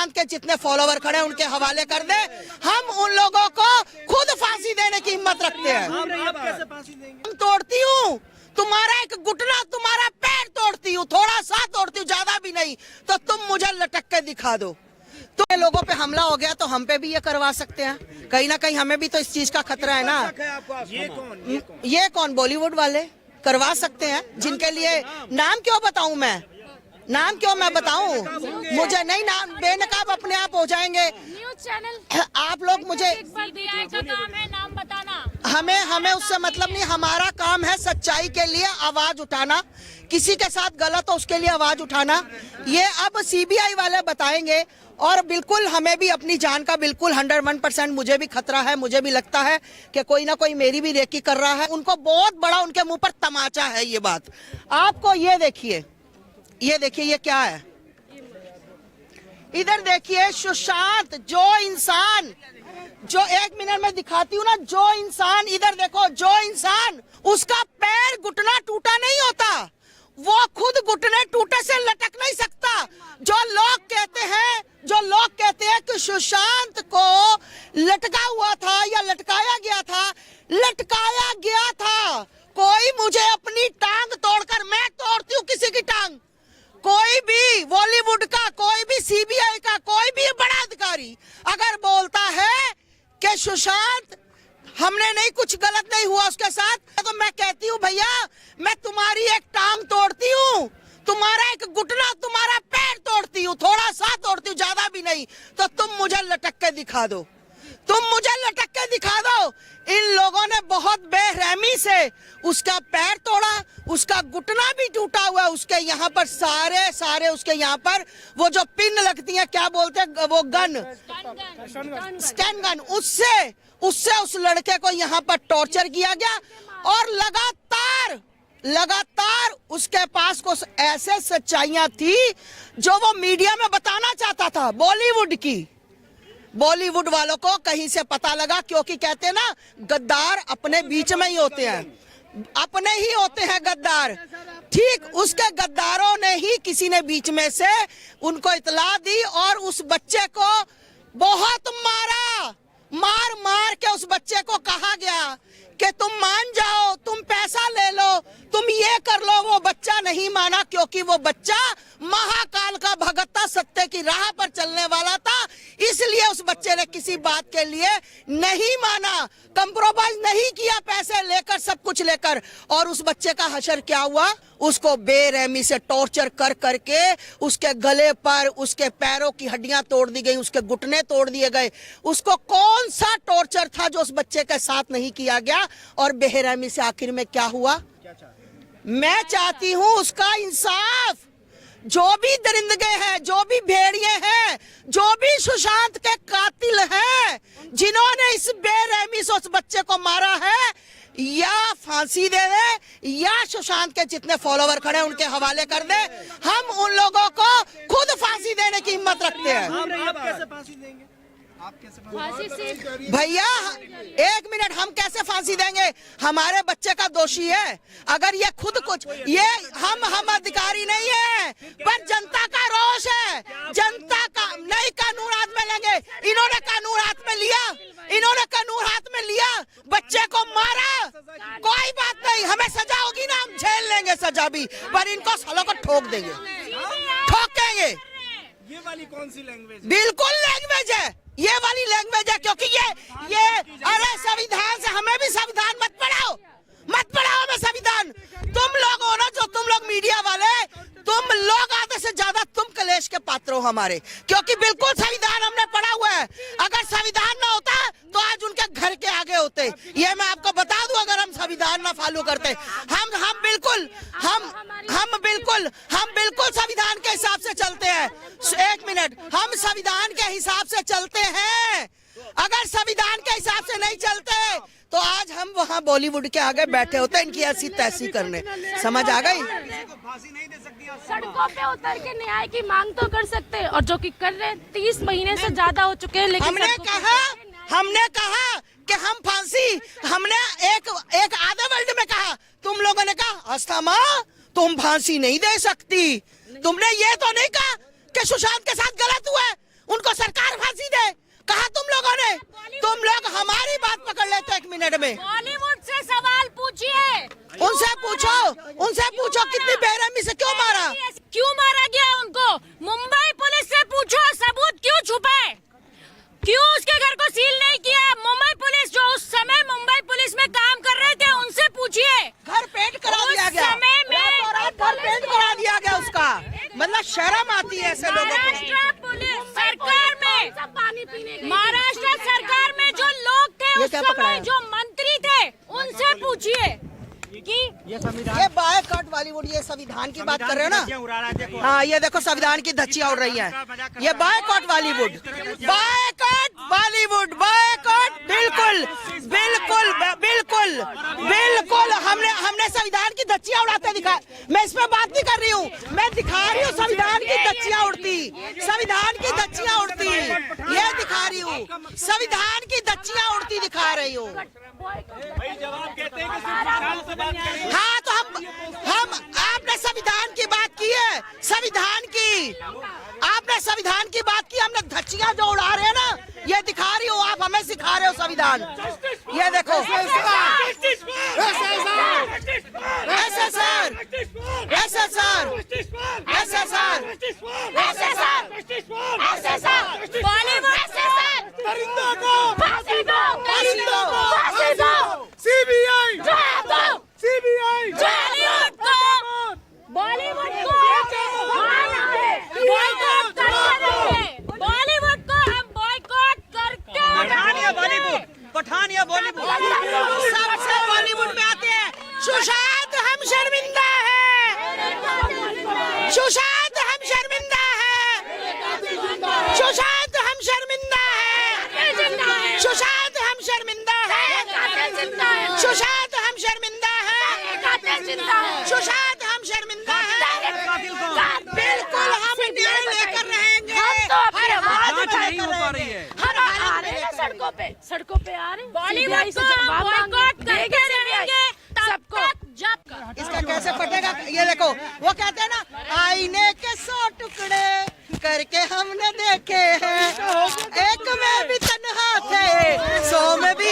सुशांत के जितने फॉलोवर खड़े हैं उनके हवाले कर दे। हम उन लोगों को खुद फांसी देने की हिम्मत रखते हैं। आप कैसे फांसी देंगे? तोड़ती हूँ तुम्हारा एक घुटना, तुम्हारा पैर तोड़ती हूँ, थोड़ा सा तोड़ती हूँ, ज्यादा भी नहीं, तो तुम मुझे लटक के दिखा दो। तो लोगों पे हमला हो गया तो हम पे भी ये करवा सकते हैं, कहीं ना कहीं हमें भी तो इस चीज का खतरा है ना। ये कौन? बॉलीवुड वाले करवा सकते हैं, जिनके लिए नाम क्यों बताऊं मैं, नाम क्यों मैं बताऊं? मुझे नहीं, नाम बेनकाब अपने आप हो जाएंगे। न्यूज़ चैनल आप लोग मुझे का काम है नाम बताना। हमें उससे मतलब नहीं, हमारा काम है सच्चाई के लिए आवाज उठाना, किसी के साथ गलत हो उसके लिए आवाज उठाना। ये अब सीबीआई वाले बताएंगे। और बिल्कुल हमें भी अपनी जान का बिल्कुल 101% मुझे भी खतरा है। मुझे भी लगता है कि कोई ना कोई मेरी भी रेकी कर रहा है। उनको बहुत बड़ा उनके मुंह पर तमाचा है ये बात। आपको ये देखिए, ये क्या है, इधर देखिए सुशांत, जो इंसान, जो 1 मिनट में दिखाती हूँ ना, जो इंसान, इधर देखो, जो इंसान उसका पैर घुटना टूटा नहीं होता, वो खुद घुटने टूटे से लटक नहीं सकता। जो लोग कहते हैं कि सुशांत को लटका हुआ था या लटकाया गया था, कोई मुझे अपनी टांग तोड़कर, मैं तोड़ती हूँ किसी की टांग, कोई भी बॉलीवुड का, कोई भी सीबीआई का, कोई भी बड़ा अधिकारी अगर बोलता है कि सुशांत हमने नहीं, कुछ गलत नहीं हुआ उसके साथ, तो मैं कहती हूँ भैया मैं तुम्हारी एक टांग तोड़ती हूँ, तुम्हारा एक घुटना, तुम्हारा पैर तोड़ती हूँ, थोड़ा सा तोड़ती हूँ, ज्यादा भी नहीं, तो तुम मुझे लटक के दिखा दो, इन लोगों ने बहुत बेरहमी से उसका पैर तोड़ा, उसका घुटना भी टूटा हुआ, उसके यहाँ पर सारे उसके यहाँ पर वो जो पिन लगती है, क्या बोलते हैं वो, स्टैन गन, उससे उस लड़के को यहाँ पर टॉर्चर किया गया। और लगातार उसके पास कुछ ऐसे सच्चाइयां थी जो वो मीडिया में बताना चाहता था। बॉलीवुड वालों को कहीं से पता लगा, क्योंकि कहते हैं ना गद्दार अपने बीच में ही होते हैं, गद्दार। ठीक उसके गद्दारों ने ही किसी ने बीच में से उनको इतला दी और उस बच्चे को बहुत मार के उस बच्चे को कहा गया कि तुम मान जाओ, तुम पैसा ले लो, तुम ये कर लो। वो बच्चा नहीं माना, क्योंकि वो बच्चा महाकाल का भगत था, सत्य की राह पर चलने वाला था, इसलिए उस बच्चे ने किसी बात के लिए नहीं माना, कंप्रोमाइज नहीं किया, पैसे लेकर, सब कुछ लेकर। और उस बच्चे का हशर क्या हुआ, उसको बेरहमी से टॉर्चर करके उसके गले पर उसके पैरों की हड्डियां तोड़ दी गई, उसके घुटने तोड़ दिए गए। उसको कौन सा टॉर्चर था जो उस बच्चे के साथ नहीं किया गया? और बेरहमी से आखिर में क्या हुआ? मैं चाहती हूँ उसका इंसाफ। जो भी दरिंदगे हैं, जो भी भेड़िए हैं, जो भी सुशांत के कातिल हैं, जिन्होंने इस बेरहमी से उस बच्चे को मारा है, या फांसी दे दे या सुशांत के जितने फॉलोवर खड़े हैं उनके हवाले कर दे। हम उन लोगों को खुद फांसी देने की हिम्मत रखते हैं। आप कैसे फांसी देंगे? भैया 1 मिनट, हम कैसे फांसी देंगे? हमारे बच्चे का दोषी है। अगर ये खुद कुछ, ये हम अधिकारी नहीं है, पर जनता का रोष है, जनता का नई कानून हाथ में लेंगे। इन्होंने कानून हाथ में लिया, बच्चे को मारा, कोई बात नहीं, हमें सजा होगी ना, हम झेल लेंगे सजा भी, पर इनको सालों को ठोकेंगे। ये वाली कौन सी लैंग्वेज? बिल्कुल लैंग्वेज है, ये वाली लैंग्वेज है, क्योंकि ये अरे संविधान से हमें भी संविधान मत पढ़ाओ हमें संविधान। तुम लोग हो ना, जो तुम लोग मीडिया वाले, तुम लोग आधे से ज्यादा तुम कलेश के पात्र हो हमारे, क्योंकि बिल्कुल संविधान हमने पढ़ा हुआ है। अगर संविधान ना होता तो आज उनके घर के आगे होते, ये मैं आपको बता दूं। अगर हम संविधान ना फॉलो करते, हम बिल्कुल संविधान के हिसाब से चलते हैं। 1 मिनट, हम संविधान के हिसाब से चलते हैं। अगर संविधान के हिसाब से नहीं चलते तो आज हम वहाँ बॉलीवुड के आगे बैठे होते इनकी ऐसी तैसी करने। समझ आ गई? सड़कों पे उतर के न्याय की मांग तो कर सकते हैं, और जो कि कर रहे हैं, 30 महीने से ज्यादा हो चुके हैं। लेकिन हमने कहा कि हम फांसी, हमने एक आधे वर्ल्ड में कहा, तुम लोगों ने कहा अस्थमा तुम फांसी नहीं दे सकती। तुमने ये तो नहीं कहा कि सुशांत के साथ गलत हुआ है, उनको मिनट में। बॉलीवुड से सवाल पूछिए, उनसे पूछो कितनी बेरहमी से क्यों मारा, क्यों मारा गया उनको। मुंबई पुलिस से पूछो सबूत क्यों छुपे, क्यों उसके घर को सील नहीं किया। मुंबई पुलिस जो उस समय मुंबई पुलिस में काम कर रहे थे उनसे पूछिए। घर पेंट करा दिया गया, समय में घर पेंट करा दिया गया उसका। मतलब शर्म आती है ऐसे लोगों को। महाराष्ट्र पुलिस सरकार में, महाराष्ट्र सरकार में जो लोग थे उस समय, जो मंत्री थे, उनसे पूछिए कि ये बायकॉट बॉलीवुड, ये संविधान की बात कर रहे हो ना। हाँ, ये देखो संविधान की धज्जियां उड़ रही हैं। ये boycott Bollywood, boycott Bollywood, boycott. बिल्कुल बिल्कुल बिल्कुल बिल्कुल। हमने संविधान की धज्जियां उड़ाते दिखा। मैं इस पे बात नहीं कर रही हूँ, मैं दिखा रही हूँ संविधान की धज्जियां उड़ती, संविधान की धज्जियां उड़ती, ये दिखा रही हूँ। संविधान की धज्जियां उड़ती दिखा रही हूँ। हाँ, तो हम आपने संविधान की बात की है, संविधान की, आपने संविधान की बात की, हमने धज्जियां जो उड़ा रहे हैं ना, ये दिखा रही हो आप, हमें सिखा रहे हो संविधान। ये देखो सबसे बॉलीवुड में आते हैं। सुशांत हम शर्मिंदा है, सुशांत हम शर्मिंदा है, सुशांत हम शर्मिंदा है, सुशांत हम शर्मिंदा है, सुशांत हम शर्मिंदा है, सुशांत हम शर्मिंदा है। बिल्कुल हम न्याय लेकर रहेंगे। सड़कों पे आ रहे, बॉलीवुड को बॉयकॉट करके रहेंगे सबको। जब इसका कैसे फटेगा, ये देखो वो कहते हैं ना, आईने के 100 टुकड़े करके हमने देखे हैं, एक में भी तन्हा थे, 100 में भी